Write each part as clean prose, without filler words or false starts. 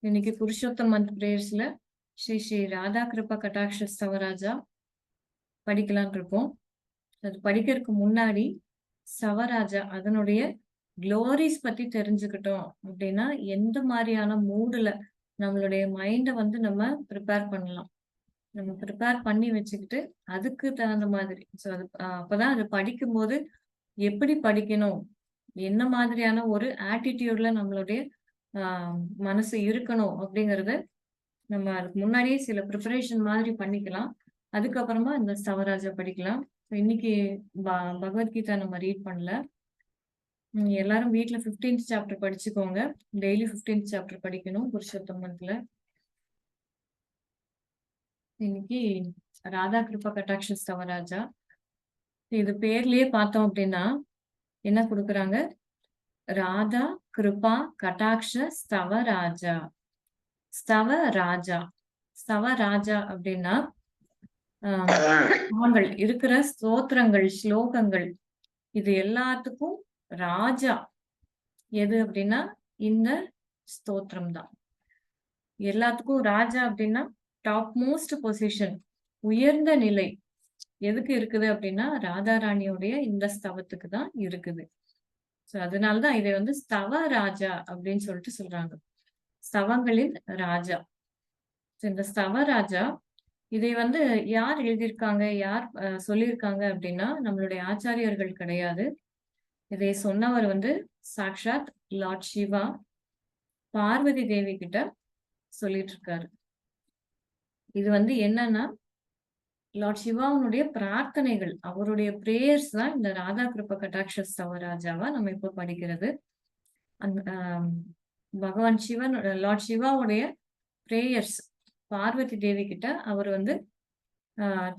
இன்னைக்கு புருஷோத்தம் மந்த் பிரேயர்ஸ்ல ஸ்ரீ ஸ்ரீ ராதா கிருபா கட்டாட்ச ஸ்தவராஜா படிக்கலான் இருக்கோம். அது படிக்கிறதுக்கு முன்னாடி ஸ்தவராஜா அதனுடைய க்ளோரிஸ் பத்தி தெரிஞ்சுக்கிட்டோம் அப்படின்னா எந்த மாதிரியான மூடுல நம்மளுடைய மைண்டை வந்து நம்ம ப்ரிப்பேர் பண்ணலாம். நம்ம ப்ரிப்பேர் பண்ணி வச்சுக்கிட்டு அதுக்கு தகுந்த மாதிரி ஸோ அது அப்பதான் அது படிக்கும்போது எப்படி படிக்கணும், என்ன மாதிரியான ஒரு ஆட்டிடியூட்ல நம்மளுடைய மனசு இருக்கணும் அப்படிங்கறத நம்ம அதுக்கு முன்னாடியே சில ப்ரிப்பரேஷன் மாதிரி பண்ணிக்கலாம். அதுக்கப்புறமா இந்த ஸ்தவராஜா படிக்கலாம். இன்னைக்கு பகவத்கீதா நம்ம ரீட் பண்ணல. எல்லாரும் வீட்ல 15th சாப்டர் படிச்சுக்கோங்க. டெய்லி 15th சாப்டர் படிக்கணும் புருஷோத்தம் மந்த்ல. இன்னைக்கு ராதா கிருபா கட்டாட்ச ஸ்தவராஜா. இது பேர்லயே பார்த்தோம் அப்படின்னா என்ன கொடுக்குறாங்க? ராதா கிருபா கட்டாட்ச ஸ்தவராஜா. ஸ்தவராஜா ஸ்தவராஜா அப்படின்னா நாங்கள் இருக்கிற ஸ்தோத்திரங்கள், ஸ்லோகங்கள் இது எல்லாத்துக்கும் ராஜா எது அப்படின்னா இந்த ஸ்தோத்திரம் தான். எல்லாத்துக்கும் ராஜா அப்படின்னா டாப் மோஸ்ட் பொசிஷன், உயர்ந்த நிலை எதுக்கு இருக்குது அப்படின்னா ராதாராணியோடைய இந்த ஸ்தவத்துக்கு தான் இருக்குது. சோ அதனாலதான் இதை வந்து ஸ்தவ ராஜா அப்படின்னு சொல்லிட்டு சொல்றாங்க. ஸ்தவங்களின் ராஜா. இந்த ஸ்தவ ராஜா இதை வந்து யார் எழுதியிருக்காங்க, யார் சொல்லியிருக்காங்க அப்படின்னா நம்மளுடைய ஆச்சாரியர்கள் கிடையாது. இதை சொன்னவர் வந்து சாக்ஷாத் லார்ட் சிவா பார்வதி தேவி கிட்ட சொல்லிட்டு இருக்காரு. இது வந்து என்னன்னா லார்ட் சிவாவுடைய பிரார்த்தனைகள், அவருடைய பிரேயர்ஸ் தான் இந்த ராதா கிருபா கட்டாட்ச ஸ்தவராஜாவா நம்ம இப்ப படிக்கிறது. அந்த பகவான் சிவன், லார்ட் சிவாவுடைய பிரேயர்ஸ் பார்வதி தேவி கிட்ட அவர் வந்து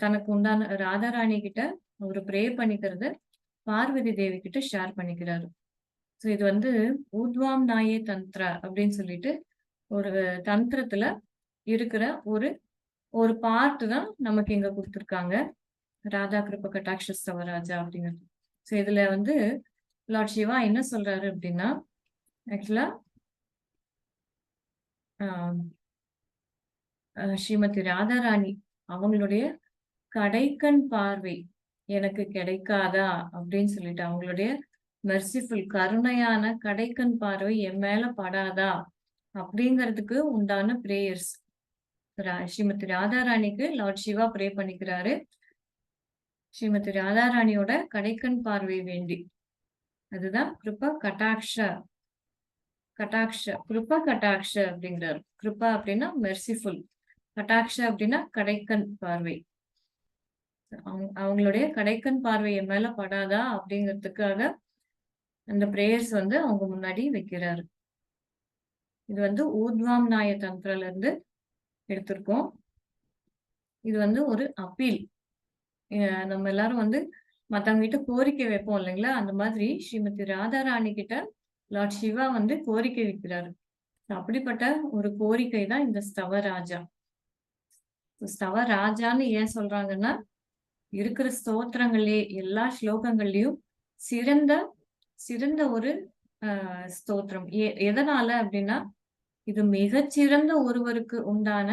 தனக்கு உண்டான ராதாராணி கிட்ட அவர் ப்ரே பண்ணிக்கிறது பார்வதி தேவி கிட்ட ஷேர் பண்ணிக்கிறாரு. ஸோ இது வந்து ஊத்வாம் நாயே தந்திரா அப்படின்னு சொல்லிட்டு ஒரு தந்திரத்துல இருக்கிற ஒரு ஒரு பார்ட் தான் நமக்கு இங்க கொடுத்துருக்காங்க, ராதா கிருபா கட்டாட்ச ஸ்தவராஜா அப்படிங்கிறது. ஸோ இதுல வந்து லார்ட் சிவா என்ன சொல்றாரு அப்படின்னா ஆக்சுவலா ஸ்ரீமதி ராதாராணி அவங்களுடைய கடைக்கண் பார்வை எனக்கு கிடைக்காதா அப்படின்னு சொல்லிட்டு அவங்களுடைய மெர்சிஃபுல் கருணையான கடைக்கண் பார்வை என் மேல படாதா அப்படிங்கிறதுக்கு உண்டான பிரேயர்ஸ் ஸ்ரீமதி ராதாராணிக்கு லார்ட் சிவா ப்ரே பண்ணிக்கிறாரு. ஸ்ரீமதி ராதாராணியோட கடைக்கண் பார்வை வேண்டி. அதுதான் கிருபா கட்டாட்ச கட்டாட்ச கிருபா கட்டாட்ச அப்படிங்கிறாரு. கிருபா அப்படின்னா மெர்சிஃபுல், கட்டாட்ச அப்படின்னா கடைக்கண் பார்வை. அவங்களுடைய கடைக்கண் பார்வை என் மேல படாதா அப்படிங்கிறதுக்காக அந்த பிரேயர்ஸ் வந்து அவங்க முன்னாடி வைக்கிறாரு. இது வந்து ஊத்வாம் நாய தந்திரல இருந்து எடுத்திருக்கோம். இது வந்து ஒரு அப்பீல். நம்ம எல்லாரும் வந்து மத்தவங்க கிட்ட கோரிக்கை வைப்போம் இல்லைங்களா, அந்த மாதிரி ஸ்ரீமதி ராதாராணி கிட்ட லார்ட் சிவா வந்து கோரிக்கை வைக்கிறாரு. அப்படிப்பட்ட ஒரு கோரிக்கை தான் இந்த ஸ்தவராஜா. ஸ்தவராஜான்னு ஏன் சொல்றாங்கன்னா இருக்கிற ஸ்தோத்திரங்கள்லயே எல்லா ஸ்லோகங்கள்லயும் சிறந்த சிறந்த ஒரு ஸ்தோத்திரம். எதனால அப்படின்னா இது மிகச்சிறந்த ஒருவருக்கு உண்டான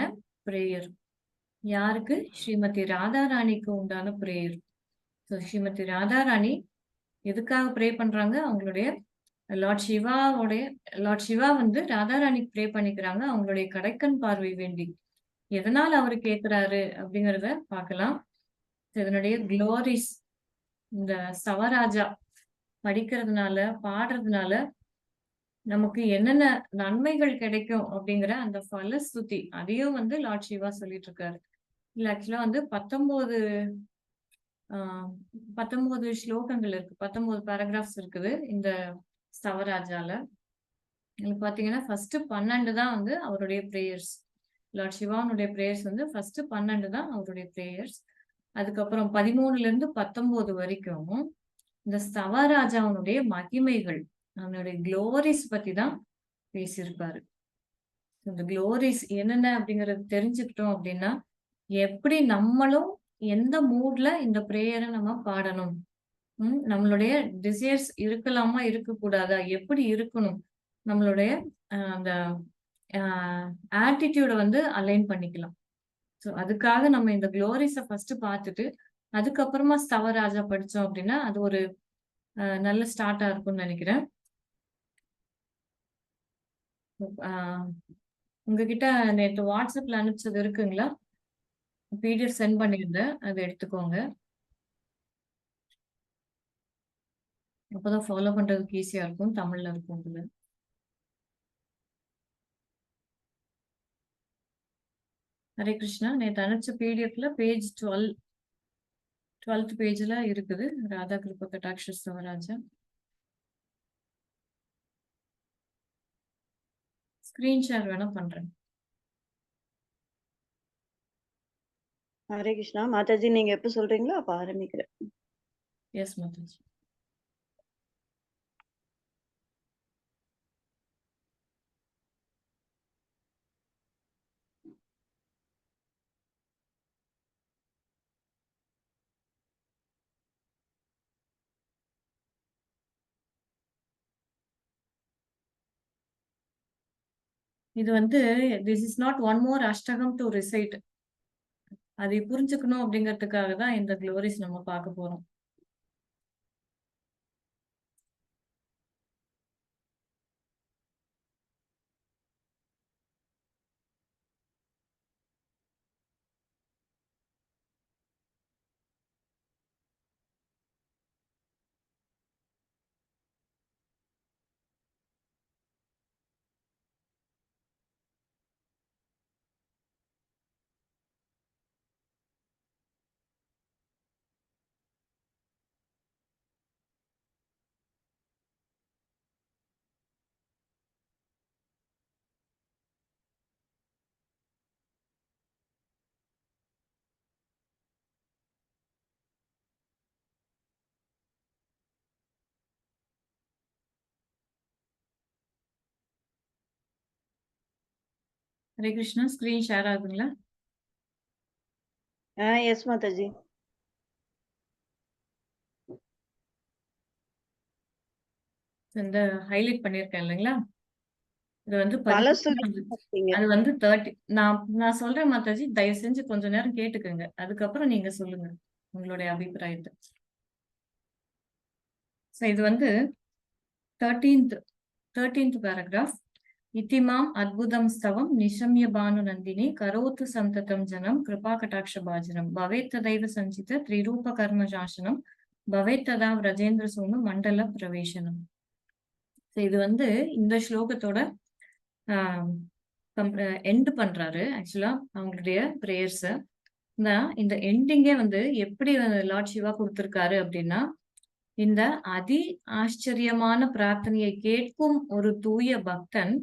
பிரேயர். யாருக்கு? ஸ்ரீமதி ராதாராணிக்கு உண்டான பிரேயர். ஸ்ரீமதி ராதாராணி எதுக்காக ப்ரே பண்றாங்க? அவங்களுடைய லார்ட் சிவா வந்து ராதாராணிக்கு ப்ரே பண்ணிக்கிறாங்க அவங்களுடைய கடைக்கண் பார்வை வேண்டி. எதனால அவரு கேட்கிறாரு அப்படிங்கறத பார்க்கலாம். இதனுடைய க்ளோரிஸ் இந்த ஸ்தவராஜா படிக்கிறதுனால, பாடுறதுனால நமக்கு என்னென்ன நன்மைகள் கிடைக்கும் அப்படிங்கிற அந்த ஃபலஸ்துதி அதையும் வந்து லார்ட் சிவா சொல்லிட்டு இருக்காரு. இல்ல ஆக்சுவலா வந்து 19 ஸ்லோகங்கள் இருக்கு, 19 பேராகிராஃப்ஸ் இருக்குது இந்த ஸ்தவராஜால. பாத்தீங்கன்னா ஃபர்ஸ்ட் 12 தான் வந்து அவருடைய பிரேயர்ஸ். லார்ட் சிவானுடைய பிரேயர்ஸ் வந்து ஃபர்ஸ்ட் 12 தான் அவருடைய பிரேயர்ஸ். அதுக்கப்புறம் 13ல இருந்து 19 வரைக்கும் இந்த ஸ்தவராஜாவுடைய மகிமைகள், அவனுடைய க்ளோரிஸ் பத்தி தான் பேசியிருப்பாரு. இந்த க்ளோரிஸ் என்னென்ன அப்படிங்கறது தெரிஞ்சுக்கிட்டோம் அப்படின்னா எப்படி நம்மளும் எந்த மூட்ல இந்த பிரேயரை நம்ம பாடணும், நம்மளுடைய டிசைர்ஸ் இருக்கலாமா இருக்கக்கூடாதா, எப்படி இருக்கணும், நம்மளுடைய அந்த ஆட்டிடியூட வந்து அலைன் பண்ணிக்கலாம். ஸோ அதுக்காக நம்ம இந்த குளோரிஸ ஃபர்ஸ்ட் பார்த்துட்டு, அதுக்கப்புறமா ஸ்தவராஜா படிச்சோம் அப்படின்னா, அது ஒரு நல்ல ஸ்டார்ட்டா இருக்கும்னு நினைக்கிறேன். ஆ உங்ககிட்ட நேத்து வாட்ஸ்அப்ல அனுப்பிச்சது இருக்குங்களா? பிடிஎஃப் சென்ட் பண்ணியிருந்தேன். அத எடுத்துக்கோங்க. அப்பதான் ஃபாலோ பண்றதுக்கு ஈஸியா இருக்கும். தமிழ்ல இருக்கும் இதுல. ஹரே கிருஷ்ணா. நேத்து அனுப்பிச்ச பிடிஎஃப்ல பேஜ் 12th பேஜ்ல இருக்குது. ராதா கிருபா கடாட்ச ஸ்தவராஜா. ஸ்கிரீன் ஷேர் வேணா பண்றேன். ஹரே கிருஷ்ணா. மாதாஜி நீங்க எப்ப சொல்றீங்களோ அப்ப ஆரம்பிக்கிறேன். எஸ் மாதாஜி. இது வந்து this is not one more ashtakam to recite. அதை புரிஞ்சுக்கணும் அப்படிங்கிறதுக்காக தான் இந்த குளோரிஸ் நம்ம பார்க்க போறோம். ஹரே கிருஷ்ணா. ஸ்கிரீன் ஷேர் ஆகுதுங்களா? எஸ் மாதாஜி. இந்த ஹைலைட் பண்ணியிருக்கேன் இல்லைங்களா? இது வந்து பல 13 அது வந்து 30 நான் சொல்றேன் மாதாஜி. தயவு செஞ்சு கொஞ்ச நேரம் கேட்டுக்கோங்க. அதுக்கப்புறம் நீங்க சொல்லுங்க உங்களுடைய அபிப்பிராயத்தை. இது வந்து 13th பேராகிராஃப். இத்திமாம் அத்புதம் ஸ்தவம் நிஷம்ய பானு நந்தினி கரோத்து சந்ததம் ஜனம் கிருபா கடாட்ச பாஜனம் பவேத் ததைவ சஞ்சித த்ரிரூப கர்ம சாசனம் பவேத் ததா விரஜேந்திர சோம மண்டல பிரவேசனம். இது வந்து இந்த ஸ்லோகத்தோட எண்ட் பண்றாரு ஆக்சுவலா அவங்களுடைய பிரேயர்ஸ. இந்த எண்டிங்கே வந்து எப்படி லார்ட் சிவா கொடுத்திருக்காரு அப்படின்னா, இந்த அதி ஆச்சரியமான பிரார்த்தனையை கேட்கும் ஒரு தூய பக்தன்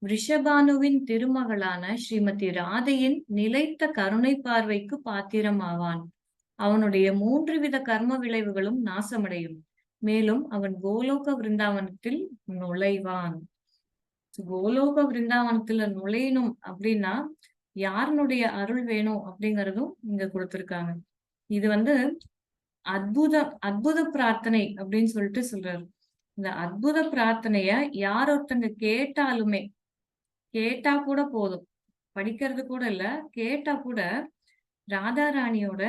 ரிஷபானுவின் திருமகளான ஸ்ரீமதி ராதையின் நிலைத்த கருணை பார்வைக்கு பாத்திரம் ஆவான். அவனுடைய 3 வித கர்ம விளைவுகளும் நாசமடையும். மேலும் அவன் கோலோக விருந்தாவனத்தில் நுழைவான். கோலோக விருந்தாவனத்துல நுழையணும் அப்படின்னா யாருனுடைய அருள் வேணும் அப்படிங்கறதும் இங்க கொடுத்திருக்காங்க. இது வந்து அற்புத பிரார்த்தனை அப்படின்னு சொல்லிட்டு சொல்றாரு. இந்த அற்புத பிரார்த்தனைய யார் ஒருத்தங்க கேட்டா கூட போதும். படிக்கிறது கூட இல்ல, கேட்டா கூட ராதா ராணியோட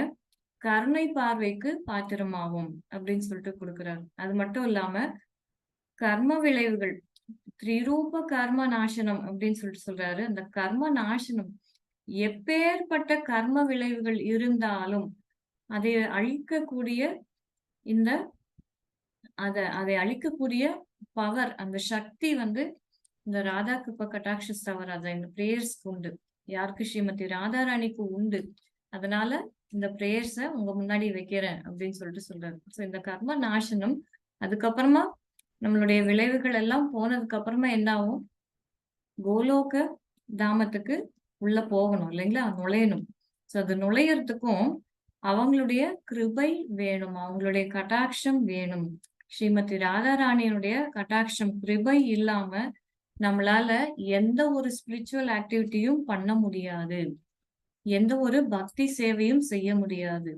கருணை பார்வைக்கு பாத்திரமாகும் அப்படின்னு சொல்லிட்டு கொடுக்கிறாரு. அது மட்டும் இல்லாம கர்ம விளைவுகள் திரிரூப கர்ம நாசனம் அப்படின்னு சொல்லிட்டு சொல்றாரு. அந்த கர்ம நாசனம் எப்பேற்பட்ட கர்ம விளைவுகள் இருந்தாலும் அதை அழிக்கக்கூடிய இந்த அதை அழிக்கக்கூடிய பவர், அந்த சக்தி வந்து இந்த ராதா கிருபா கடாட்ச ஸ்தவராஜா இந்த பிரேயர்ஸ்க்கு உண்டு. யாருக்கு? ஸ்ரீமதி ராதா ராணிக்கு உண்டு. அதனால இந்த பிரேயர்ஸ உங்க முன்னாடி வைக்கிறேன் அப்படின்னு சொல்லிட்டு சொல்றாரு. சோ இந்த கர்ம நாசனம் அதுக்கப்புறமா நம்மளுடைய விளைவுகள் எல்லாம் போனதுக்கு அப்புறமா என்ன ஆகும்? கோலோக தாமத்துக்கு உள்ள போகணும் இல்லைங்களா? நுழையணும். சோ அது நுழையறதுக்கும் அவங்களுடைய கிருபை வேணும், அவங்களுடைய கட்டாட்சம் வேணும். ஸ்ரீமதி ராதாராணியினுடைய கட்டாட்சம் கிருபை இல்லாம நம்மளால எந்த ஒரு ஸ்பிரிச்சுவல் ஆக்டிவிட்டியும் பண்ண முடியாது, எந்த ஒரு பக்தி சேவையும் செய்ய முடியாது.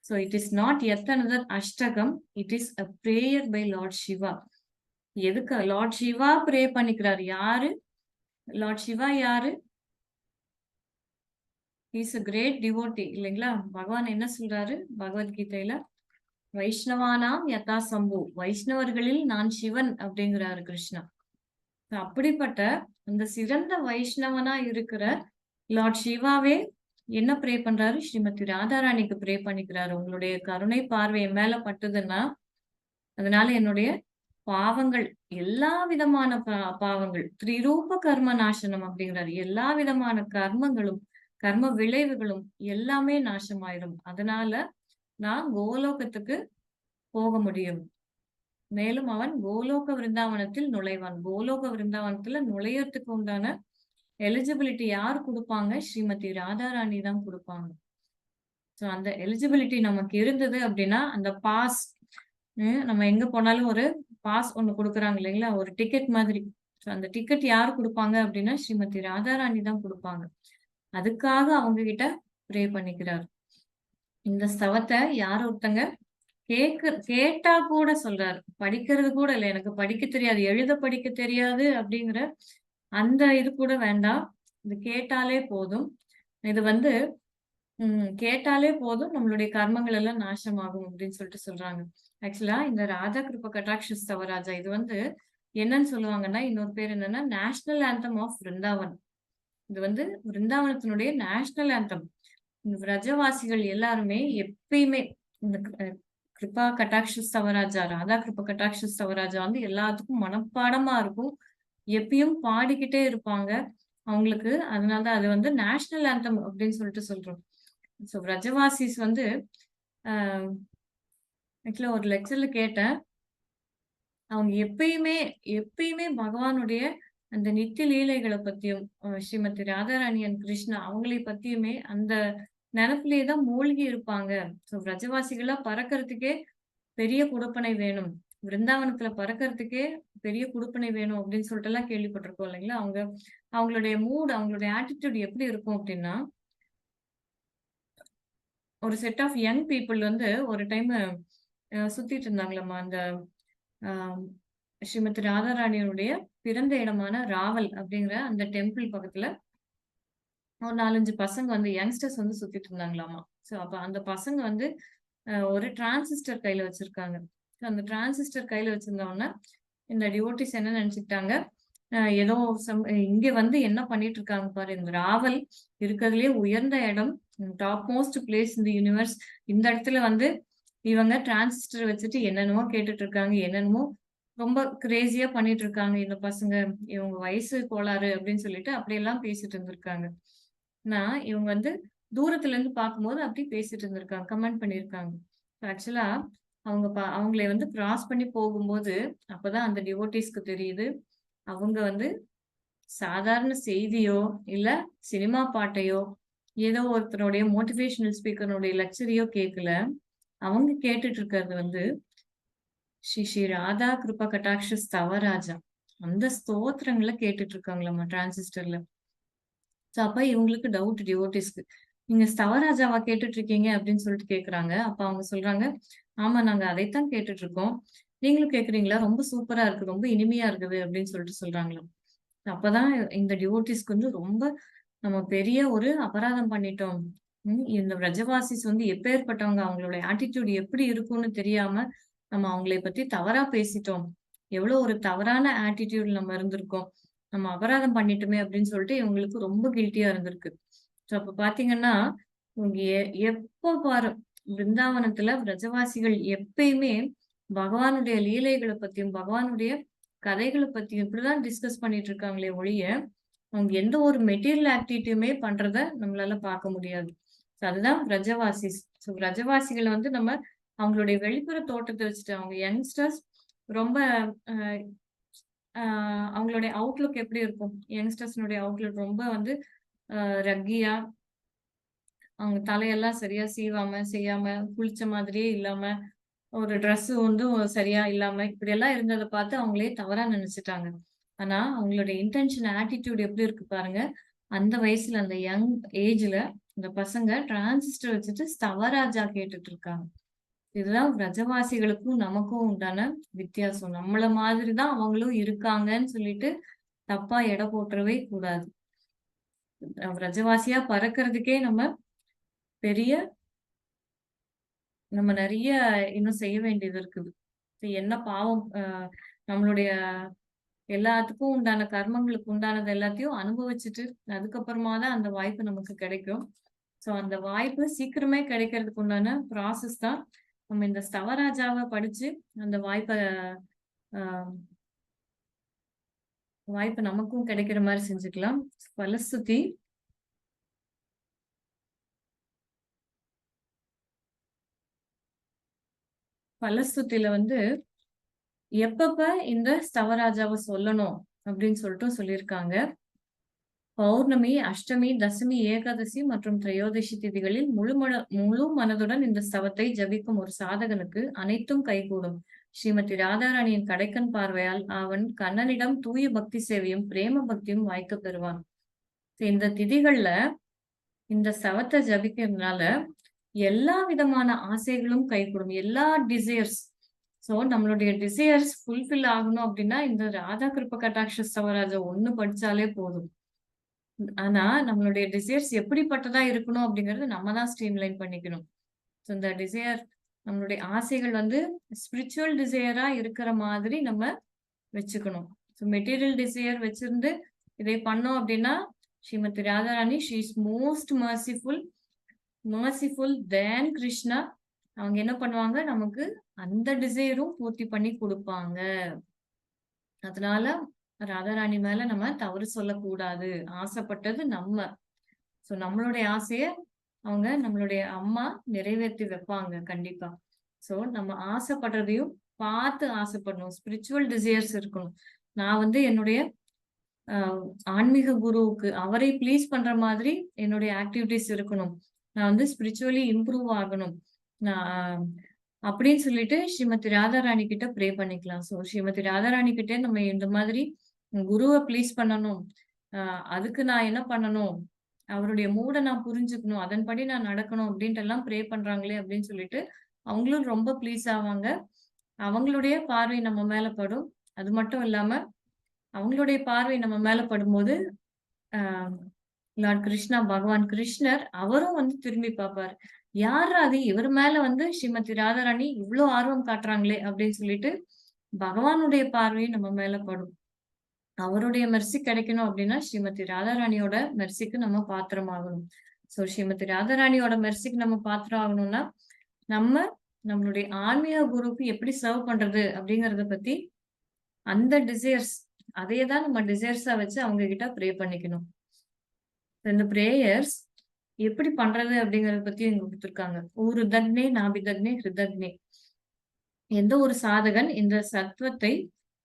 So it is not yet another Ashtakam, it is a prayer by Lord Shiva. எதுக்கு லார்ட் சிவா ப்ரே பண்ணிக்கிறார்? யாரு? லார்ட் சிவா யாரு? இஸ் a கிரேட் டிவோட்டி இல்லைங்களா? பகவான் என்ன சொல்றாரு பகவத்கீதையில? வைஷ்ணவானாம் யதா சம்பு, வைஷ்ணவர்களில் நான் சிவன் அப்படிங்கிறாரு கிருஷ்ணா. அப்படிப்பட்ட அந்த சிறந்த வைஷ்ணவனா இருக்கிற லார்ட் சிவாவே என்ன ப்ரே பண்றாரு? ஸ்ரீமதி ராதாராணிக்கு ப்ரே பண்ணிக்கிறாரு. உங்களுடைய கருணை பார்வை என் மேல பட்டுதுன்னா, அதனால என்னுடைய பாவங்கள், எல்லா விதமான பாவங்கள், திரிரூப கர்ம நாசனம் அப்படிங்கிறாரு. எல்லா விதமான கர்மங்களும், கர்ம விளைவுகளும் எல்லாமே நாசமாயிரும். அதனால நான் கோலோகத்துக்கு போக முடியும். மேலும் அவன் கோலோக விருந்தாவனத்தில் நுழைவான். கோலோக விருந்தாவனத்துல நுழையறதுக்கு உண்டான எலிஜிபிலிட்டி யார் குடுப்பாங்க? ஸ்ரீமதி ராதாராணி தான் குடுப்பாங்க. சோ அந்த எலிஜிபிலிட்டி நமக்கு இருந்தது அப்படின்னா, அந்த பாஸ் நம்ம எங்க போனாலும் ஒரு பாஸ் ஒண்ணு குடுக்குறாங்க இல்லைங்களா? ஒரு டிக்கெட் மாதிரி. சோ அந்த டிக்கெட் யார் குடுப்பாங்க அப்படின்னா, ஸ்ரீமதி ராதாராணி தான் குடுப்பாங்க. அதுக்காக அவங்க கிட்ட ப்ரே பண்ணிக்கிறார். இந்த ஸ்தவத்த யார் ஒருத்தங்க கேட்டா கூட சொல்றாரு. படிக்கிறது கூட இல்ல. எனக்கு படிக்க தெரியாது, எழுத படிக்க தெரியாது அப்படிங்கிற அந்த இது கூட வேண்டாம். இது கேட்டாலே போதும். இது வந்து கேட்டாலே போதும் நம்மளுடைய கர்மங்கள் எல்லாம் நாசமாகும் அப்படின்னு சொல்லிட்டு சொல்றாங்க. ஆக்சுவலா இந்த ராதா கிருப கடாட்ச ஸ்தவராஜா இது வந்து என்னன்னு சொல்லுவாங்கன்னா, இன்னொரு பேர் என்னன்னா நேஷனல் ஆந்தம் ஆஃப் விருந்தாவன். இது வந்து விருந்தாவனத்தினுடைய நேஷனல் ஆந்தம். இந்த விரஜவாசிகள் எல்லாருமே எப்பயுமே இந்த கிருபா கட்டாட்ச ஸ்தவராஜா, ராதா கிருப கட்டாட்ச ஸ்தவராஜா வந்து எல்லாத்துக்கும் மனப்பாடமா இருக்கும். எப்பயும் பாடிக்கிட்டே இருப்பாங்க. அவங்களுக்கு அதனாலதான் அது வந்து நேஷனல் ஆந்தம் அப்படின்னு சொல்லிட்டு சொல்றோம். சோ விரஜவாசிஸ் வந்து ஆக்சுவலா ஒரு லெக்சர்ல கேட்டேன். அவங்க எப்பயுமே எப்பயுமே பகவானுடைய அந்த நித்திய லீலைகளை பத்தியும் ஸ்ரீமதி ராதாராணி அண்ட் கிருஷ்ணா அவங்களை பத்தியுமே அந்த நினப்பிலேயே தான் மூழ்கி இருப்பாங்க. சோ விரஜவாசிகளா பறக்கறதுக்கே பெரிய குடுப்பனை வேணும். விருந்தாவனத்துல பறக்கறதுக்கே பெரிய குடுப்பனை வேணும் அப்படின்னு சொல்லிட்டு எல்லாம் கேள்விப்பட்டிருக்கோம் இல்லைங்களா? அவங்களுடைய மூட், அவங்களுடைய ஆட்டிடியூட் எப்படி இருக்கும் அப்படின்னா, ஒரு செட் ஆஃப் யங் பீப்புள் வந்து ஒரு டைம் சுத்திட்டு இருந்தாங்களாமா. அந்த ஆஹ் ஸ்ரீமதி ராதாராணியனுடைய பிறந்த இடமான ராவல் அப்படிங்கிற அந்த டெம்பிள் பக்கத்துல ஒரு 4-5 பசங்க வந்து யங்ஸ்டர்ஸ் வந்து சுத்திட்டு இருந்தாங்களாமா. சோ அப்ப அந்த பசங்க வந்து ஒரு டிரான்சிஸ்டர் கையில வச்சிருக்காங்க. அந்த டிரான்சிஸ்டர் கையில வச்சிருந்தோம்னா இந்த டிவோட்டிஸ் என்ன நினைச்சுக்கிட்டாங்க, ஏதோ இங்க வந்து என்ன பண்ணிட்டு இருக்காங்க பாரு, இந்த ராவல் இருக்கிறதுலயே உயர்ந்த இடம், டாப் மோஸ்ட் பிளேஸ் இந்த யூனிவர்ஸ், இந்த இடத்துல வந்து இவங்க டிரான்சிஸ்டர் வச்சுட்டு என்னென்னமோ கேட்டுட்டு இருக்காங்க, என்னென்னமோ ரொம்ப கிரேசியா பண்ணிட்டு இருக்காங்க இந்த பசங்க, இவங்க வயசு கோளாறு அப்படின்னு சொல்லிட்டு அப்படியெல்லாம் பேசிட்டு இருந்திருக்காங்க. நான் இவங்க வந்து தூரத்துல இருந்து பார்க்கும்போது அப்படி பேசிட்டு இருந்திருக்காங்க, கமெண்ட் பண்ணியிருக்காங்க. ஆக்சுவலா அவங்களை வந்து கிராஸ் பண்ணி போகும்போது அப்பதான் அந்த டிவோட்டிஸ்க்கு தெரியுது, அவங்க வந்து சாதாரண செய்தியோ இல்ல சினிமா பாட்டையோ ஏதோ ஒருத்தருடைய மோட்டிவேஷனல் ஸ்பீக்கருடைய லெக்சரையோ கேட்கல. அவங்க கேட்டுட்டு இருக்கிறது வந்து ஸ்ரீ ஸ்ரீ ராதா கிருபா கட்டாட்ச ஸ்தவராஜா அந்த ஸ்தோத்திரங்களை கேட்டுட்டு இருக்காங்களாமா டிரான்சிஸ்டர்ல. அப்ப இவங்களுக்கு டவுட் டிவோட்டிஸ்க்கு, நீங்க ஸ்தவராஜாவா கேட்டுட்டு இருக்கீங்க அப்படின்னு சொல்லிட்டு கேக்குறாங்க. அப்ப அவங்க சொல்றாங்க, ஆமா நாங்க அதைத்தான் கேட்டுட்டு இருக்கோம், நீங்களும் கேக்குறீங்களா, ரொம்ப சூப்பரா இருக்கு, ரொம்ப இனிமையா இருக்குது அப்படின்னு சொல்லிட்டு சொல்றாங்களாம். அப்பதான் இந்த டிவோட்டிஸ்க்கு வந்து ரொம்ப நம்ம பெரிய ஒரு அபராதம் பண்ணிட்டோம். இந்த விரஜவாசிஸ் வந்து எப்பேற்பட்டவங்க, அவங்களுடைய ஆட்டிடியூட் எப்படி இருக்கும்னு தெரியாம நம்ம அவங்களை பத்தி தவறா பேசிட்டோம். எவ்வளவு ஒரு தவறான ஆட்டிடியூட் நம்ம இருந்திருக்கோம், நம்ம அபராதம் பண்ணிட்டோமே அப்படின்னு சொல்லிட்டு இவங்களுக்கு ரொம்ப கில்ட்டியா இருந்திருக்கு. சோ அப்ப பாத்தீங்கன்னா இவங்க எப்ப பாரு பிருந்தாவனத்துல விரஜவாசிகள் எப்பயுமே பகவானுடைய லீலைகளை பத்தியும் பகவானுடைய கதைகளை பத்தியும் இப்படிதான் டிஸ்கஸ் பண்ணிட்டு இருக்காங்களே ஒழிய அவங்க எந்த ஒரு மெட்டீரியல் ஆக்டிவிட்டியுமே பண்றத நம்மளால பார்க்க முடியாது. அதுதான் விரஜவாசிஸ். சோ விரஜவாசிகளை வந்து நம்ம அவங்களுடைய வெளிப்புற தோட்டத்தை வச்சுட்டு, அவங்க யங்ஸ்டர்ஸ் ரொம்ப அவங்களுடைய அவுட்லுக் எப்படி இருக்கும், யங்ஸ்டர்ஸ்னுடைய அவுட்லுக் ரொம்ப வந்து ரக்கியா, அவங்க தலையெல்லாம் சரியா சீவாம செய்யாம குளிச்ச மாதிரியே இல்லாம, ஒரு ட்ரெஸ் வந்து சரியா இல்லாம இப்படி எல்லாம் இருந்ததை பார்த்து அவங்களே தவறா நினைச்சுட்டாங்க. ஆனா அவங்களுடைய இன்டென்ஷன் ஆட்டிடியூட் எப்படி இருக்கு பாருங்க. அந்த வயசுல அந்த யங் ஏஜ்ல இந்த பசங்க டிரான்சிஸ்டர் வச்சுட்டு ஸ்தவராஜா கேட்டுட்டு இருக்காங்க. இதுதான் விரஜவாசிகளுக்கும் நமக்கும் உண்டான வித்தியாசம். நம்மள மாதிரிதான் அவங்களும் இருக்காங்கன்னு சொல்லிட்டு தப்பா எடை போட்டுறவே கூடாது. பிரஜவாசியா பறக்கிறதுக்கே பெரிய நம்ம நிறைய இன்னும் செய்ய வேண்டியது இருக்குது. என்ன பாவம் நம்மளுடைய எல்லாத்துக்கும் உண்டான கர்மங்களுக்கு உண்டானது எல்லாத்தையும் அனுபவிச்சுட்டு அதுக்கப்புறமா தான் அந்த வாய்ப்பு நமக்கு கிடைக்கும். சோ அந்த வாய்ப்பு சீக்கிரமே கிடைக்கிறதுக்கு உண்டான ப்ராசஸ் தான் நம்ம இந்த ஸ்தவராஜாவை படிச்சு அந்த வாய்ப்பு நமக்கும் கிடைக்கிற மாதிரி செஞ்சுக்கலாம். பலஸ்துதி. பலஸ்துதியில எப்பப்ப இந்த ஸ்தவராஜாவை சொல்லணும் அப்படின்னு சொல்லிட்டு சொல்லியிருக்காங்க. பௌர்ணமி, அஷ்டமி, தசமி, ஏகாதசி மற்றும் திரையோதசி திதிகளில் முழு மனதுடன் இந்த ஸ்தவத்தை ஜபிக்கும் ஒரு சாதகனுக்கு அனைத்தும் கைகூடும். ஸ்ரீமதி ராதாராணியின் கடைக்கண் பார்வையால் அவன் கண்ணனிடம் தூய பக்தி சேவையும் பிரேம பக்தியும் வாய்க்க பெறுவான். இந்த திதிகள்ல இந்த ஸ்தவத்தை ஜபிக்கிறதுனால எல்லா விதமான ஆசைகளும் கைகூடும். எல்லா டிசையர்ஸ், சோ நம்மளுடைய டிசையர்ஸ் ஃபுல்ஃபில் ஆகணும் அப்படின்னா இந்த ராதா கிருப கட்டாட்ச ஸ்தவராஜா ஒண்ணு படிச்சாலே போதும். ஆனா நம்மளுடைய டிசையர்ஸ் எப்படிப்பட்டதா இருக்கணும் அப்படிங்கறது நம்ம தான் ஸ்ட்ரீம்லைன் பண்ணிக்கணும். இந்த டிசையர், நம்மளுடைய ஆசைகள் ஸ்பிரிச்சுவல் டிசையரா இருக்கிற மாதிரி நம்ம வச்சுக்கணும். மெட்டீரியல் டிசையர் வச்சிருந்து இதை பண்ணோம் அப்படின்னா Shrimati Radharani she is most merciful than Krishna. அவங்க என்ன பண்ணுவாங்க, நமக்கு அந்த டிசைரும் பூர்த்தி பண்ணி கொடுப்பாங்க. அதனால ராதாராணி மேல நம்ம தவறு சொல்லக்கூடாது. ஆசைப்பட்டது சோ நம்மளுடைய ஆசைய அவங்க நம்மளுடைய அம்மா நிறைவேற்றி வைப்பாங்க கண்டிப்பா. சோ நம்ம ஆசைப்படுறதையும் பார்த்து ஆசைப்படணும். ஸ்பிரிச்சுவல் டிசையர்ஸ் இருக்கணும். நான் என்னுடைய ஆன்மீக குருவுக்கு அவரை ப்ளீஸ் பண்ற மாதிரி என்னுடைய ஆக்டிவிட்டிஸ் இருக்கணும். நான் ஸ்பிரிச்சுவலி இம்ப்ரூவ் ஆகணும் நான் அப்படின்னு சொல்லிட்டு ஸ்ரீமதி ராதாராணி கிட்ட ப்ரே பண்ணிக்கலாம். சோ ஸ்ரீமதி ராதாராணி கிட்ட நம்ம இந்த மாதிரி குருவை ப்ளீஸ் பண்ணணும், அதுக்கு நான் என்ன பண்ணணும், அவருடைய மூட நான் புரிஞ்சுக்கணும், அதன்படி நான் நடக்கணும் அப்படின்ட்டு எல்லாம் ப்ரே பண்றாங்களே அப்படின்னு சொல்லிட்டு அவங்களும் ரொம்ப ப்ளீஸ் ஆவாங்க. அவங்களுடைய பார்வை நம்ம மேல படும். அது மட்டும் இல்லாம அவங்களுடைய பார்வை நம்ம மேல படும்போது லார்ட் கிருஷ்ணா, பகவான் கிருஷ்ணர் அவரும் திரும்பி பார்ப்பாரு. யார் அது, இவர் மேல ஸ்ரீமதி ராதாராணி இவ்வளவு ஆர்வம் காட்டுறாங்களே அப்படின்னு சொல்லிட்டு பகவானுடைய பார்வை நம்ம மேல படும். அவருடைய மெர்சி கிடைக்கணும் அப்படின்னா ஸ்ரீமதி ராதாராணியோட மெர்சிக்கு நம்ம பாத்திரம் ஆகணும். சோ ஸ்ரீமதி ராதாராணியோட மெர்சிக்கு நம்ம பாத்திரம் ஆகணும்னா நம்மளுடைய ஆன்மீக குருவுக்கு எப்படி சர்வ் பண்றது அப்படிங்கறத பத்தி அந்த டிசையர்ஸ் அதையேதான் நம்ம டிசையர்ஸா வச்சு அவங்க கிட்ட ப்ரே பண்ணிக்கணும். இந்த பிரேயர்ஸ் எப்படி பண்றது அப்படிங்கறத பத்தி இங்க கொடுத்திருக்காங்க. ஊரு தக்னே நாபி தக்னே ஹிருதக்னே. எந்த ஒரு சாதகன்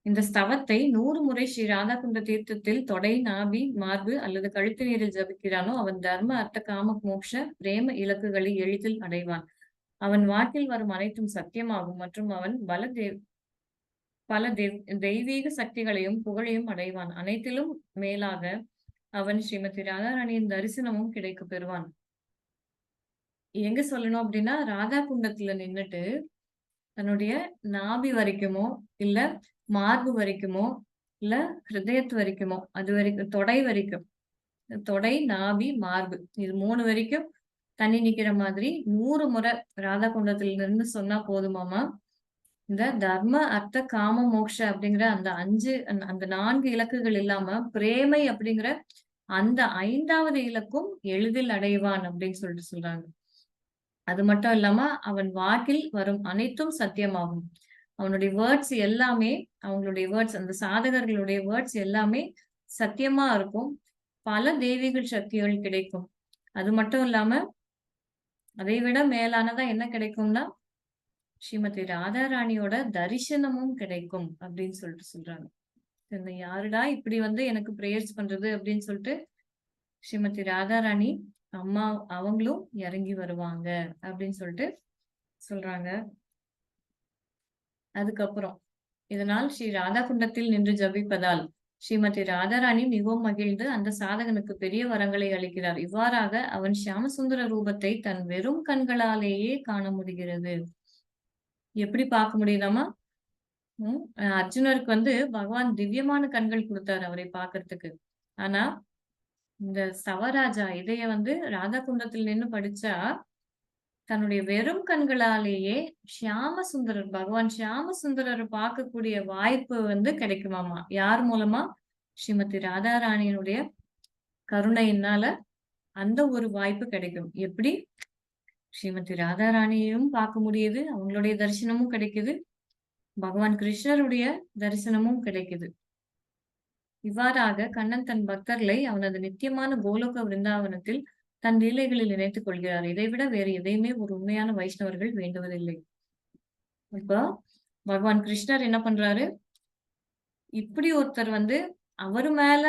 இந்த ஸ்தவத்தை 100 முறை ஸ்ரீ ராதாகுண்ட தீர்த்தத்தில் தொடை, நாபி, மார்பு அல்லது கழுத்து நீரில் ஜபிக்கிறானோ அவன் தர்ம, அர்த்த, காம, மோட்ச, பிரேம இலக்குகளை எளிதில் அடைவான். அவன் வாக்கில் வரும் அனைத்தும் சத்தியமாகும் மற்றும் அவன் பல தெய்வீக சக்திகளையும் புகழையும் அடைவான். அனைத்திலும் மேலாக அவன் ஸ்ரீமதி ராதாராணியின் தரிசனமும் கிடைக்க பெறுவான். எங்க சொல்லணும் அப்படின்னா ராதா குண்டத்துல நின்னுட்டு தன்னுடைய நாபி வரைக்குமோ இல்ல மார்பு வரைக்குமோ இல்ல ஹிருதயத்து வரைக்குமோ, அது வரைக்கும் தொடை வரைக்கும், தொடை, நாபி, மார்பு, இது 3 வரைக்கும் தண்ணி நிக்கிற மாதிரி 100 முறை ராதா குண்டத்துல இருந்து சொன்னா போதுமாமா. இந்த தர்ம, அர்த்த, காம, மோட்ச அப்படிங்கிற அந்த 4 இலக்குகள் இல்லாம பிரேமை அப்படிங்கிற அந்த 5வது இலக்கும் எளிதில் அடைவான் அப்படின்னு சொல்லிட்டு சொல்றாங்க. அது மட்டும் இல்லாம அவன் வாக்கில் வரும் அனைத்தும் சத்தியமாகும். அவனுடைய வேர்ட்ஸ் எல்லாமே, அவங்களுடைய வேர்ட்ஸ், அந்த சாதகர்களுடைய வேர்ட்ஸ் எல்லாமே சத்தியமா இருக்கும். பல தெய்வீக சக்திகள் கிடைக்கும். அது மட்டும் இல்லாம அதை விட மேலானதா என்ன கிடைக்கும்னா ஸ்ரீமதி ராதாராணியோட தரிசனமும் கிடைக்கும் அப்படின்னு சொல்லிட்டு சொல்றாங்க. இந்த யாருடா இப்படி எனக்கு பிரேயர்ஸ் பண்றது அப்படின்னு சொல்லிட்டு ஸ்ரீமதி ராதாராணி அம்மா அவங்களும் இறங்கி வருவாங்க அப்படின்னு சொல்லிட்டு சொல்றாங்க. அதுக்கப்புறம் இதனால் ஸ்ரீ ராதா குண்டத்தில் நின்று ஜபிப்பதால் ஸ்ரீமதி ராதாராணி மிகவும் மகிழ்ந்து அந்த சாதகனுக்கு பெரிய வரங்களை அளிக்கிறார். இவ்வாறாக அவன் சியாமசுந்தர ரூபத்தை தன் வெறும் கண்களாலேயே காண முடிகிறது. எப்படி பார்க்க முடியுதாமா? அர்ஜுனருக்கு வந்து பகவான் திவ்யமான கண்கள் கொடுத்தாரு அவரை பார்க்கறதுக்கு. ஆனா இந்த சவராஜா இதைய வந்து ராதா குண்டத்தில் நின்னு படிச்சா தன்னுடைய வெறும் கண்களாலேயே ஷியாம சுந்தரர் பகவான் ஷியாம சுந்தரர் பார்க்கக்கூடிய வாய்ப்பு வந்து கிடைக்குமாமா. யார் மூலமா? ஸ்ரீமதி ராதாராணியினுடைய கருணையினால அந்த ஒரு வாய்ப்பு கிடைக்கும். எப்படி? ஸ்ரீமதி ராதாராணியையும் பார்க்க முடியுது, அவங்களுடைய தரிசனமும் கிடைக்குது, பகவான் கிருஷ்ணருடைய தரிசனமும் கிடைக்குது. இவ்வாறாக கண்ணன் தன் பக்தர்களை அவனது நித்தியமான கோலோக விருந்தாவனத்தில் தன் லீலைகளில் இணைத்துக் கொள்கிறார். இதைவிட வேறு எதையுமே ஒரு உண்மையான வைஷ்ணவர்கள் வேண்டுவதில்லை. இப்போ பகவான் கிருஷ்ணர் என்ன பண்றாரு? இப்படி ஒருத்தர் வந்து அவரு மேல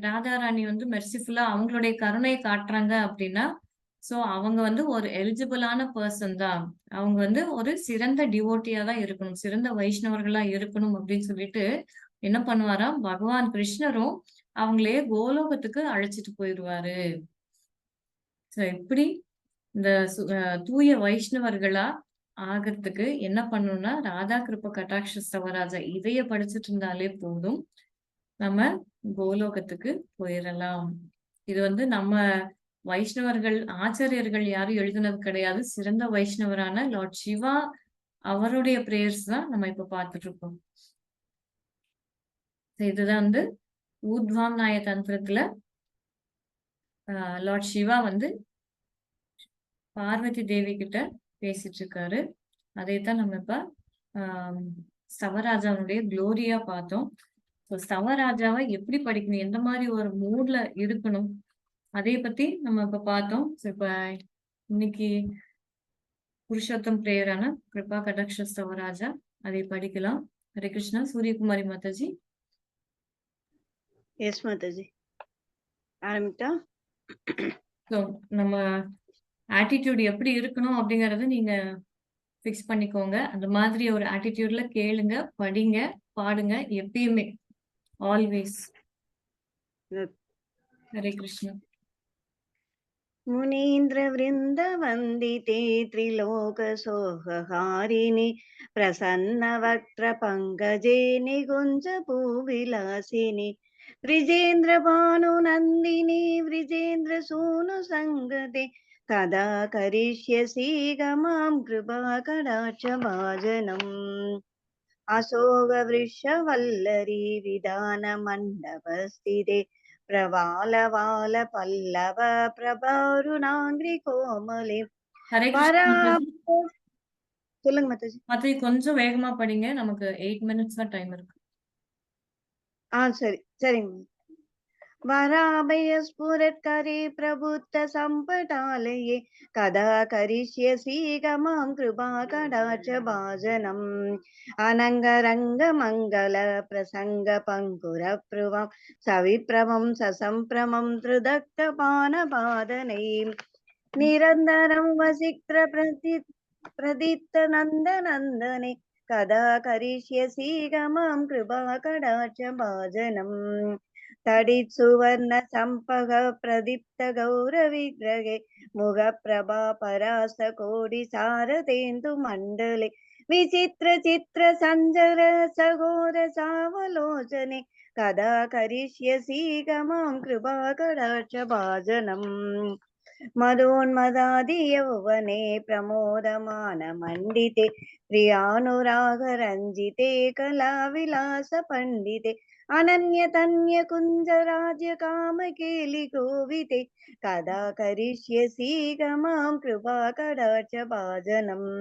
ராதாராணி வந்து மெர்சிஃபுல்லா அவங்களுடைய கருணையை காட்டுறாங்க அப்படின்னா, சோ அவங்க வந்து ஒரு எலிஜிபிளான பெர்சன் தான். அவங்க வந்து ஒரு சிறந்த டிவோட்டியா தான் இருக்கணும். சிறந்த வைஷ்ணவர்களா இருக்கணும் அப்படின்னு சொல்லிட்டு என்ன பண்ணுவாராம், பகவான் கிருஷ்ணரும் அவங்களையே கோலோகத்துக்கு அழைச்சிட்டு போயிருவாரு. சோ இப்படி இந்த தூய வைஷ்ணவர்களா ஆகறதுக்கு என்ன பண்ணணும்னா, ராதா கிருப கடாட்ச ஸ்தவராஜா இதைய படிச்சுட்டு இருந்தாலே போதும். நம்ம கோலோகத்துக்கு போயிரலாம். இது வந்து நம்ம வைஷ்ணவர்கள், ஆச்சாரியர்கள் யாரும் எழுதினது கிடையாது. சிறந்த வைஷ்ணவரான லார்ட் சிவா அவருடைய பிரேயர்ஸ் தான் நம்ம இப்ப பார்த்துட்டு இருக்கோம். இதுதான் வந்து ஊர்த்வாம் நாய தந்திரத்துல லார்ட் சிவா வந்து பார்வதி தேவி கிட்ட பேசிட்டு இருக்காரு. அதைத்தான் நம்ம இப்ப ஆஹ் ஸ்தவராஜாவுடைய குளோரியா பார்த்தோம். ஸ்தவராஜாவை எப்படி படிக்கணும், எந்த மாதிரி ஒரு மூட்ல இருக்கணும், அதை பத்தி நம்ம இப்ப பார்த்தோம். இப்ப இன்னைக்கு புருஷோத்தம் பிரேயரான கிருபா கடாட்ச ஸ்தவராஜா அதை படிக்கலாம். ஹரே கிருஷ்ணா. சூரியகுமாரி மாதாஜி. எஸ் மாதாஜி, ஆரம்பிட்டா? ஸோ நம்ம ஆட்டிடியூட் எப்படி இருக்கணும் அப்படிங்கறத நீங்க ஃபிக்ஸ் பண்ணிக்கோங்க. அந்த மாதிரி ஒரு ஆட்டிடியூட்ல கேளுங்க, படிங்க, பாடுங்க எப்பயுமே, ஆல்வேஸ். ஹரே கிருஷ்ணா. मुनीन्द्र वृंद वंदिते त्रिलोक सोहारिणि प्रसन्न वक्त्र पंकजे निकुंज भूविलासिनि ब्रिजेन्द्र भानुनंदिनी ब्रिजेन्द्र सूनु संगते कदा करिष्यसि गमां कृपा कटाक्ष भाजनम् अशोक वृषवल्लरी विधान मंडपस्थिते प्रवालवाल पल्लव प्रभारुणांग्रि कोमले ஹரே கிருஷ்ணா மாதாஜி. சொல்லுங்க மாதாஜி. மாதாஜி கொஞ்சம் வேகமா படிங்க, நமக்கு 8 minutes தான் டைம் இருக்கு. சரி சரிங்க. वराभय स्फुरत्करे प्रबुद्ध सम्पटालये कदा करिष्यसि गमां कृपा कटाक्ष भाजनम् अनङ्गरङ्गमङ्गल प्रसङ्ग पङ्कुरप्रुवं सविप्रमं ससम्प्रमं त्रिदक्तपानपादने निरन्तरं वसिक्र प्रदित्तनन्दनन्दने कदा करिष्यसि गमां कृपा कटाक्ष भाजनम् तडित् सुवर्ण संपग प्रदीप्त गौरविग्रहे मुख प्रभा परास्त कोटि सारतेन्दु मंडले विचित्र चित्र संजर सघोर सावलोचने कदा करिष्यसि गमां कृपा कटाक्ष भाजनम् मदोन्मदादि यौवने प्रमोदमान मंडिते प्रियानुराग रंजिते कला विलास पंडिते अनन्य तन्य कुंज राज्य काम केलि गोविते कदा करिष्यसि गमां कृपा कटाक्ष भाजनम्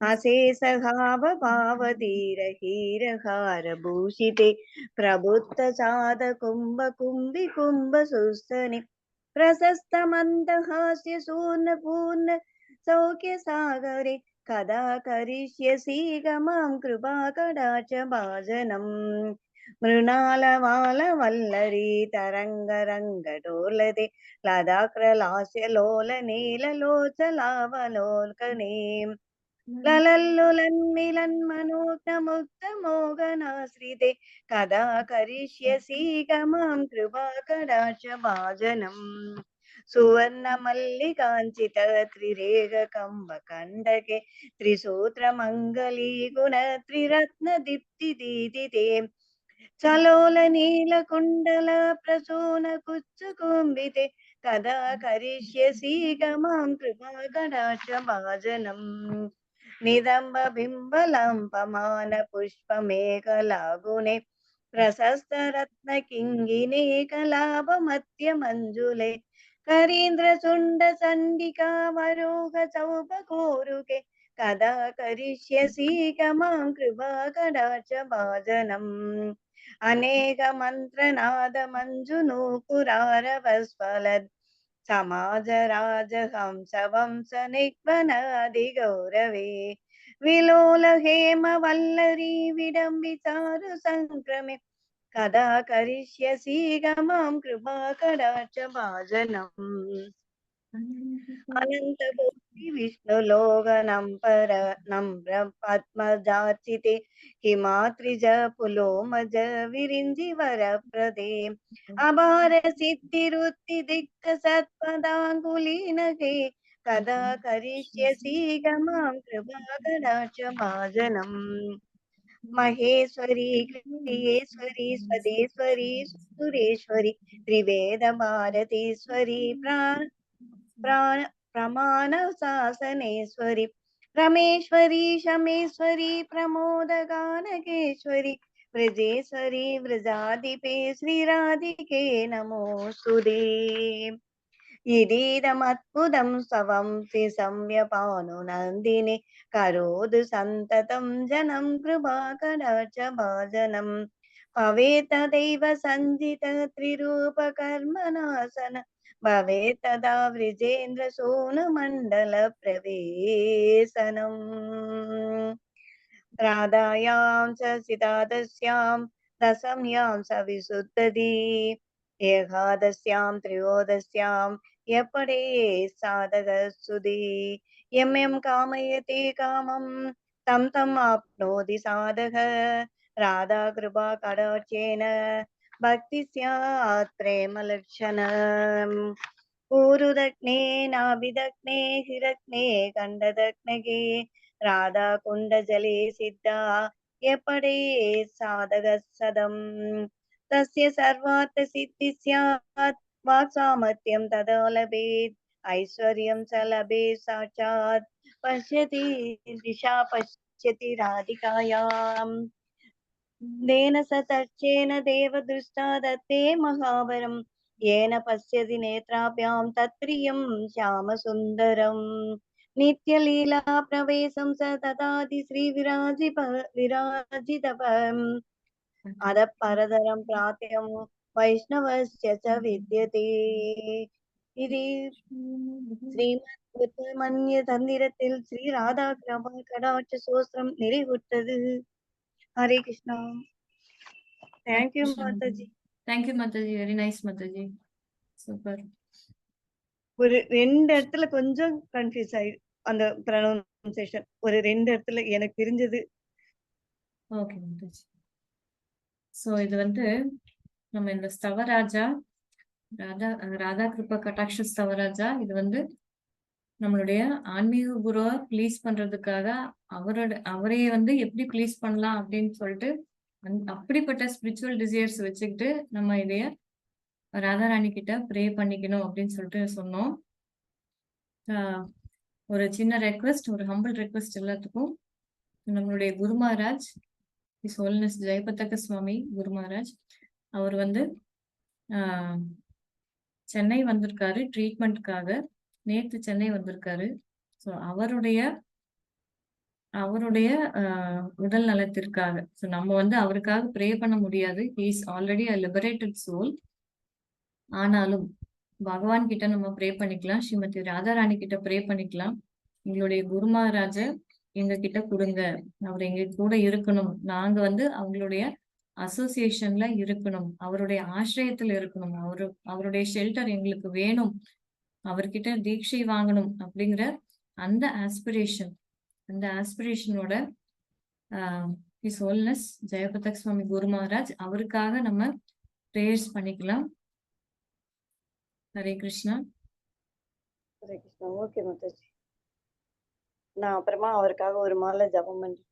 अशेष भाव भावधीर हीरहार भूषिते प्रबुद्ध साध कुंभ कुंभि कुंभ सुस्तने प्रशस्त मंदहास्य सूर्ण पूर्ण सौख्य सागरे कदा करिष्यसि गमां कृपा कटाक्ष भाजनम् मृणालवाल वल्लरी तरंग रंग डोलते लदाक्रलास्य लोल नील लोचलावलोकने ललल्लुलन्मिलन्मनोज्ञ मुग्ध मोगनाश्रिते कदा करिष्यसि गमां कृपा कटाक्ष भाजनम् सुवर्ण मल्लिकाञ्चित त्रिरेग कम्बकण्डके त्रिसूत्रमङ्गली गुण त्रिरत्न दीप्तिदीदिते चलोल नीलकुण्डल प्रसून कुच्चकुम्बिते कदा करिष्यसि गमां कृपाकटाक्षभाजनम् निदम्ब बिम्बलम्पमान पुष्पमेकलागुणे प्रशस्तरत्नकिङ्गिने कलापमध्यमञ्जुले करीन्द्रचुण्डचण्डिकावरोह चौपकोरुके कदा करिष्यसि गमां कृपाकटाक्षभाजनम् अनेकमन्त्रनाद मञ्जुनूपुरारवस्फलद् समाजराजहंस निग्वनादिगौरवे विलोल हेमवल्लरी विडम्बिचारु सङ्क्रमे कदा करिष्यसि गमां कृपाकटाक्षभाजनम् अनन्तकोटि विष्णुलोकनं पर नम्र पद्मजार्चिते हिमात्रिज पुलोमज विरिञ्जि वरप्रदे अपार सिद्धिरुत्तिदिक्क सत्पदाङ्गुलीनगे कदा करिष्यसि गमां कृपाकटाक्षभाजनम् महेश्वरी क्रियेश्वरी स्वदेश्वरी सुरेश्वरी त्रिवेद भारतीश्वरी प्राण प्रमाण शासनेश्वरी रमेश्वरी शमेश्वरी प्रमोदगानकेश्वरी ब्रजेश्वरी व्रजाधिपे श्रीराधिके नमोऽस्तुते इदीदमद्भुतं स्वंसि संव्यपानुनन्दिनि करोतु सन्ततं जनं कृपाकटाक्षभाजनम् भवेत् तदैव सञ्जित त्रिरूपकर्मणासन भवेत् तदा वृजेन्द्र सोनमण्डलप्रवेशनम् राधायां च सितादस्यां दशम्यां स विशुद्धदी एकादश्यां त्रयोदश्यां यपडे साधकसुधी यं यं कामयते कामं तं तम् आप्नोति साधक राधा कृपा कटाक्षेन भक्ति स्यात् प्रेमलक्षणम् ऊरुदग्ने नाभिदग्ने हिरग्ने कण्डदग्नगे राधा कुण्डजले सिद्धा यपडे साधकसदम् तस्य सर्वार्थसिद्धि स्यात् वाक्सामर्थ्यं तदा लभेत् ऐश्वर्यं च लभेत् साक्षात् पश्यति दिशा पश्यति राधिकायाम् तेन स तर्चेन देवदृष्टा दत्ते महावरम् येन पश्यति नेत्राभ्यां तत्प्रियं श्यामसुन्दरम् नित्यलीला प्रवेशं स ददाति विराजितपम् अदः परतरं प्रात्यं वैष्णवस्य च विद्यते इति श्रीमद् श्रीराधा कृपा कटाक्ष सोस्त्रं निरिहुट्टது Hare Krishna Hare thank you Krishna Mataji Mataji. Thank you, Mataji. Very nice, Mataji. Super. ஒரு ரெண்டு இடத்துல கொஞ்சம் கன்ஃபியூஸ் ஆயி அந்த ப்ரொனன்சியேஷன் ஒரு ரெண்டு இடத்துல எனக்கு தெரிஞ்சது ஓகே Mataji. ஸோ இது வந்து நம்ம இந்த ஸ்தவராஜா ராதா கிருபா கட்டாட்ச ஸ்தவராஜா இது வந்து நம்மளுடைய ஆன்மீக குருவை ப்ளீஸ் பண்றதுக்காக அவரையே வந்து எப்படி ப்ளீஸ் பண்ணலாம் அப்படின்னு சொல்லிட்டு அப்படிப்பட்ட ஸ்பிரிச்சுவல் டிசைர்ஸ் வச்சுக்கிட்டு நம்ம இதைய ராதாராணி கிட்ட ப்ரே பண்ணிக்கணும் அப்படின்னு சொல்லிட்டு சொன்னோம். ஒரு சின்ன ரெக்வெஸ்ட், ஒரு ஹம்பிள் ரெக்வெஸ்ட் எல்லாத்துக்கும். நம்மளுடைய குரு மகாராஜ், இஸ் ஹோலினஸ் ஜெயபதக சுவாமி குரு மகாராஜ், அவர் வந்து சென்னை வந்திருக்காரு ட்ரீட்மெண்ட்காக. நேற்று சென்னை வந்திருக்காரு. ஸோ அவருடைய உடல் நலத்திற்காக ஸோ நம்ம வந்து அவருக்காக ப்ரே பண்ண முடியாது. He is already a liberated soul. ஆனாலும் பகவான் கிட்ட நம்ம ப்ரே பண்ணிக்கலாம். ஸ்ரீமதி ராதாராணி கிட்ட ப்ரே பண்ணிக்கலாம். எங்களுடைய குரு மகாராஜ எங்க கிட்ட கொடுங்க, அவர் எங்க கூட இருக்கணும், நாங்க வந்து அவங்களுடைய அசோசியேஷன்ல இருக்கணும், அவருடைய ஆசிரியத்துல இருக்கணும், அவருடைய ஷெல்டர் எங்களுக்கு வேணும், அவர்கிட்ட தீட்சை வாங்கணும் அப்படிங்கிற அந்த ஆஸ்பிரேஷனோட ஹிஸ் ஹோலினஸ் ஜெயபதக் சுவாமி குரு மகாராஜ் அவருக்காக நம்ம ப்ரேயர்ஸ் பண்ணிக்கலாம். ஹரே கிருஷ்ணா. ஹரே கிருஷ்ணா. ஓகே மாதாஜி. நான் அப்புறமா அவருக்காக ஒரு மாலை ஜெபம் பண்றேன்.